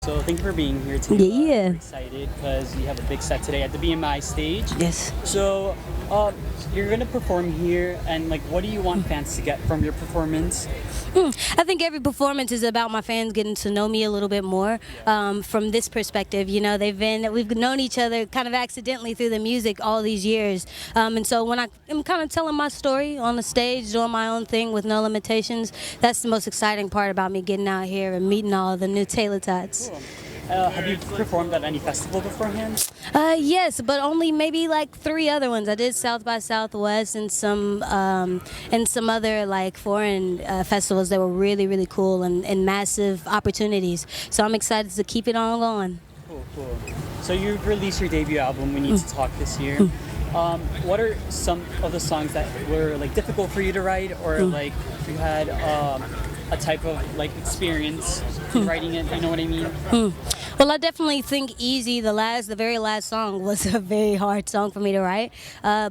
So thank you for being here today. Yeah. I'm excited because you have a big set today at the BMI stage. Yes. So you're gonna perform here, and like, what do you want fans to get from your performance? I think every performance is about my fans getting to know me a little bit more. From this perspective, you know, we've known each other kind of accidentally through the music all these years, and so when I am kind of telling my story on the stage, doing my own thing with no limitations, that's the most exciting part about me getting out here and meeting all the new Tayla Parx. Cool. Have you performed at any festival beforehand? Yes, but only maybe like 3 other ones. I did South by Southwest and some other like foreign festivals that were really, really cool and massive opportunities. So I'm excited to keep it on going. Cool. So you've released your debut album, We Need to Talk, this year. What are some of the songs that were like difficult for you to write, or like you had a type of like experience in writing it? You know what I mean? Well, I definitely think Easy, the very last song, was a very hard song for me to write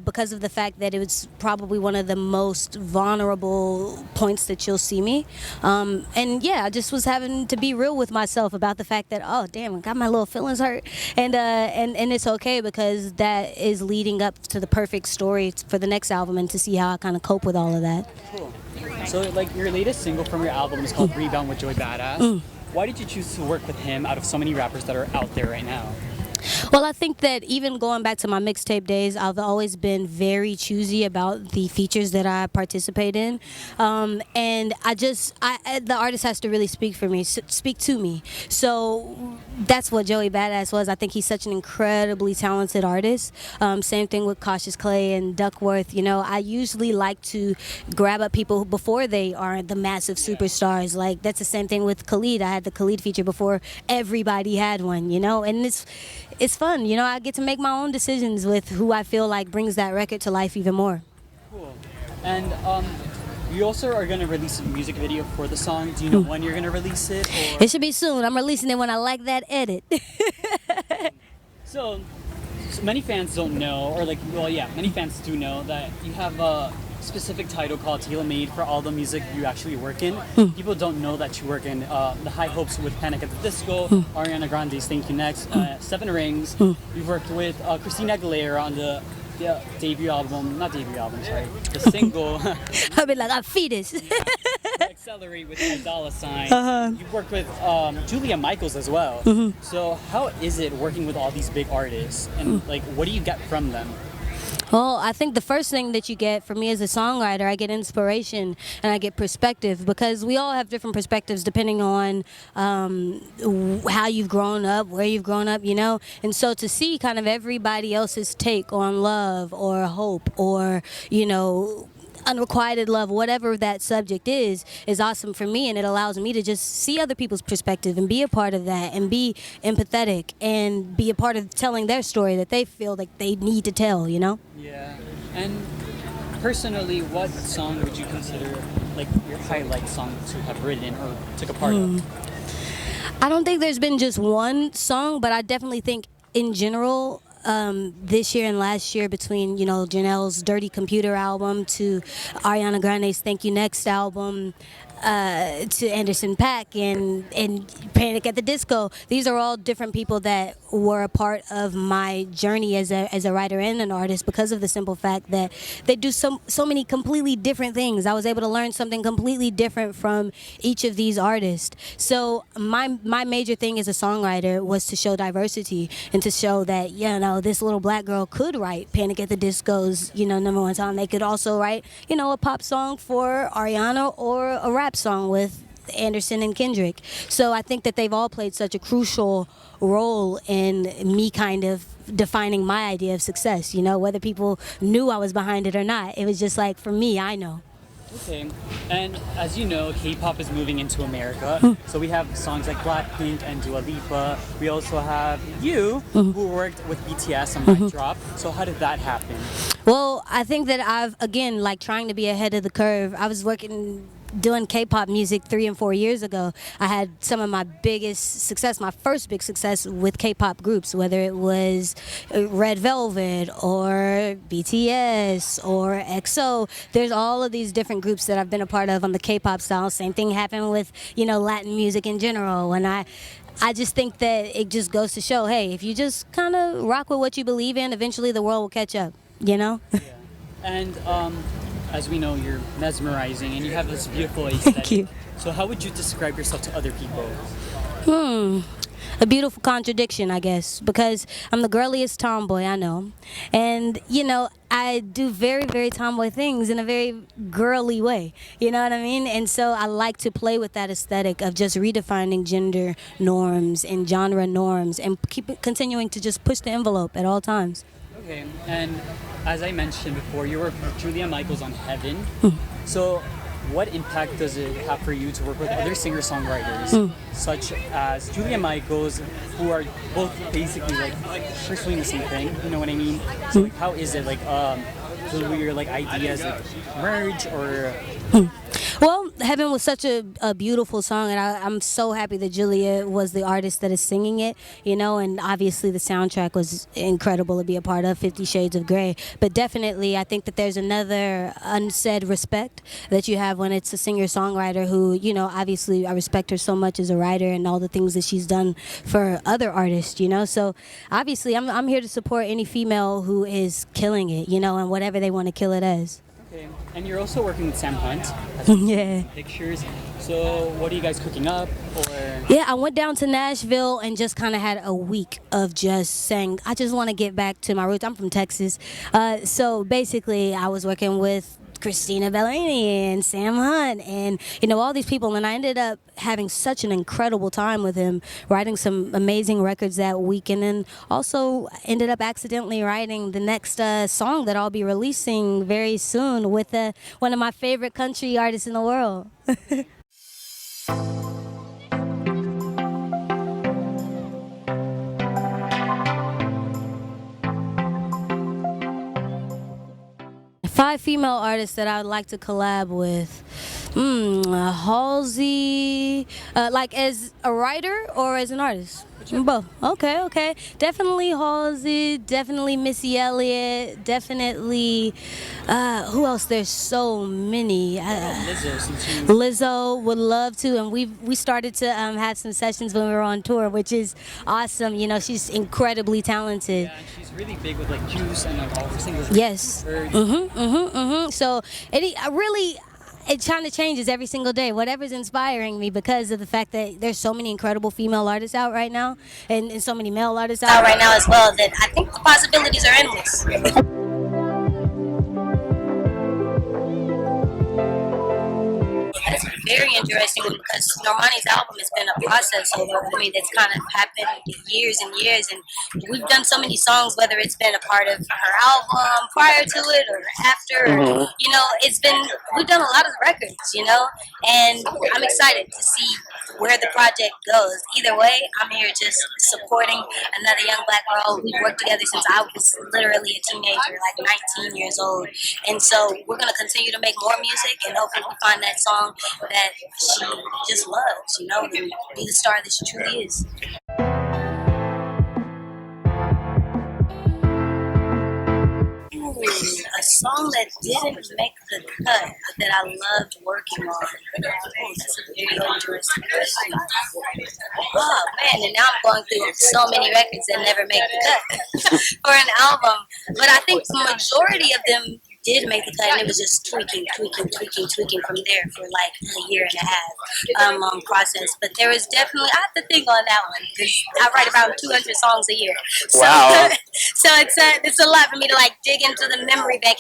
because of the fact that it was probably one of the most vulnerable points that you'll see me. And yeah, I just was having to be real with myself about the fact that, oh damn, I got my little feelings hurt, and it's okay, because that is leading up to the perfect story for the next album, and to see how I kind of cope with all of that. Cool. So like your latest single from your album is called Rebound with Joey Badass. Why did you choose to work with him out of so many rappers that are out there right now? Well, I think that even going back to my mixtape days, I've always been very choosy about the features that I participate in, and the artist has to really speak to me. So that's what Joey Badass was. I think he's such an incredibly talented artist. Same thing with Cautious Clay and Duckworth. You know, I usually like to grab up people before they are the massive superstars. Like that's the same thing with Khalid. I had the Khalid feature before everybody had one. You know, and it's fun, you know. I get to make my own decisions with who I feel like brings that record to life even more. Cool. And you also are going to release a music video for the song. Do you know when you're going to release it? Or? It should be soon. I'm releasing it when I like that edit. So many fans don't know, or like, well, yeah, many fans do know that you have a specific title called Tailor Made for all the music you actually work in. People don't know that you work in The High Hopes with Panic at the Disco, Ariana Grande's Thank You Next, Seven Rings. You've worked with Christina Aguilera on the single. I'll be like, I'm fetus. Accelerate with Ty Dolla $ign. You've worked with Julia Michaels as well. So how is it working with all these big artists, and like, what do you get from them? Well, I think the first thing that you get from me as a songwriter, I get inspiration and I get perspective, because we all have different perspectives depending on how you've grown up, where you've grown up, you know. And so to see kind of everybody else's take on love or hope or, you know, unrequited love, whatever that subject is awesome for me, and it allows me to just see other people's perspective and be a part of that and be empathetic and be a part of telling their story that they feel like they need to tell, you know? Yeah. And personally, what song would you consider like your highlight song to have written or took a part of? I don't think there's been just one song, but I definitely think in general, this year and last year, between, you know, Janelle's Dirty Computer album to Ariana Grande's Thank You Next album, to Anderson .Paak and Panic at the Disco. These are all different people that were a part of my journey as a writer and an artist, because of the simple fact that they do so many completely different things. I was able to learn something completely different from each of these artists. So my major thing as a songwriter was to show diversity and to show that, you know, this little black girl could write Panic at the Disco's, you know, #1 song. They could also write, you know, a pop song for Ariana or a rap song with Anderson and Kendrick. So I think that they've all played such a crucial role in me kind of defining my idea of success, you know, whether people knew I was behind it or not. It was just like, for me, I know. Okay, and as you know, K-pop is moving into America. So we have songs like Blackpink and Dua Lipa. We also have you, who worked with BTS on Mic Drop. So how did that happen? Well, I think that I've, again, like trying to be ahead of the curve. I was doing K-pop music 3 and 4 years ago. I had some of my biggest success, my first big success with K-pop groups, whether it was Red Velvet or BTS or EXO. There's all of these different groups that I've been a part of on the K-pop style. Same thing happened with, you know, Latin music in general. When I just think that it just goes to show, hey, if you just kind of rock with what you believe in, eventually the world will catch up. You know? Yeah. And as we know, you're mesmerizing and you have this beautiful Thank aesthetic. you. So how would you describe yourself to other people? A beautiful contradiction, I guess, because I'm the girliest tomboy I know. And, I do very, very tomboy things in a very girly way. You know what I mean? And so I like to play with that aesthetic of just redefining gender norms and genre norms and continuing to just push the envelope at all times. Okay. And as I mentioned before, you work with Julia Michaels on Heaven. So what impact does it have for you to work with other singer-songwriters such as Julia Michaels, who are both basically like pursuing the same thing? You know what I mean? So like, how is it like? Do your like ideas like merge or? Well, Heaven was such a beautiful song, and I'm so happy that Julia was the artist that is singing it, and obviously the soundtrack was incredible to be a part of, 50 Shades of Grey. But definitely, I think that there's another unsaid respect that you have when it's a singer-songwriter who, obviously I respect her so much as a writer and all the things that she's done for other artists, So obviously, I'm here to support any female who is killing it, and whatever they want to kill it as. Okay. And you're also working with Sam Hunt. Yeah. Pictures. So what are you guys cooking up? Or Yeah, I went down to Nashville and just kind of had a week of just saying, I just want to get back to my roots. I'm from Texas. So basically, I was working with Christina Bellaney and Sam Hunt and, all these people. And I ended up having such an incredible time with him, writing some amazing records that week. And then also ended up accidentally writing the next song that I'll be releasing very soon with one of my favorite country artists in the world. 5 female artists that I would like to collab with. Halsey, like as a writer or as an artist? Both. Okay. Definitely Halsey, definitely Missy Elliott, definitely, who else? There's so many. Lizzo would love to, and we started to have some sessions when we were on tour, which is awesome. She's incredibly talented. yeah, and she's really big with like Juice and like all her singles. Yes. Heard. So it kind of changes every single day. Whatever's inspiring me, because of the fact that there's so many incredible female artists out right now, and so many male artists out right now as well, that I think the possibilities are endless. It's very interesting because Normani's album has been a process that's kind of happened years and years, and we've done so many songs, whether it's been a part of her album prior to it or after, we've done a lot of records, and I'm excited to see where the project goes. Either way, I'm here just supporting another young black girl. We've worked together since I was literally a teenager, like 19 years old, and so we're going to continue to make more music, and hopefully we find that song that she just loves, and be the star that she truly is. A song that didn't make the cut that I loved working on. That's a very interesting question. Oh man, and now I'm going through so many records that never make the cut for an album. But I think the majority of them did make the cut, and it was just tweaking from there for like a year and a half long process. But there was definitely, I have to think on that one because I write about 200 songs a year. So, Wow. so it's a lot for me to like dig into the memory bank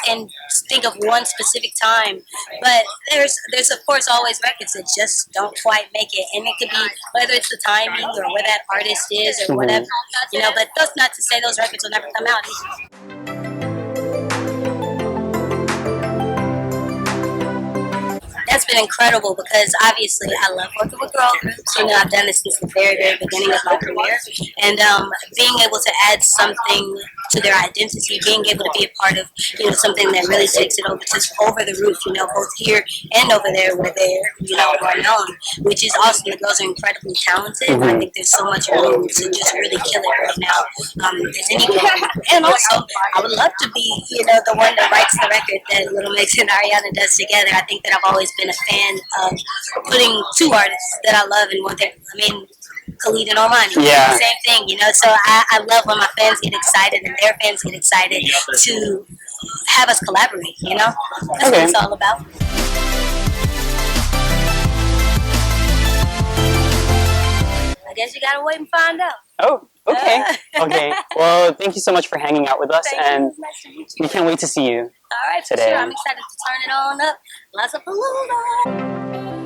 and think of one specific time. But there's of course always records that just don't quite make it, and it could be whether it's the timing or where that artist is or whatever, But that's not to say those records will never come out either. That's been incredible because obviously I love working with girl groups. I've done this since the very, very beginning of my career. And being able to add something to their identity, being able to be a part of, something that really takes it over the roof, both here and over there where they're, more known, which is awesome. The girls are incredibly talented. And I think there's so much room to just really kill it right now. As anything. And also, I would love to be, the one that writes the record that Little Mix and Ariana does together. I think that I've always been a fan of putting two artists that I love in one. Khalid and Armani. Yeah. Same thing, you know. So I love when my fans get excited and their fans get excited to have us collaborate, you know. That's what it's all about. I guess you gotta wait and find out. Oh, okay. Okay. Well, thank you so much for hanging out with us, Thank and you. It's nice to meet you. we can't wait to see you. All right, for today. sure. I'm excited to turn it on up. Lollapalooza.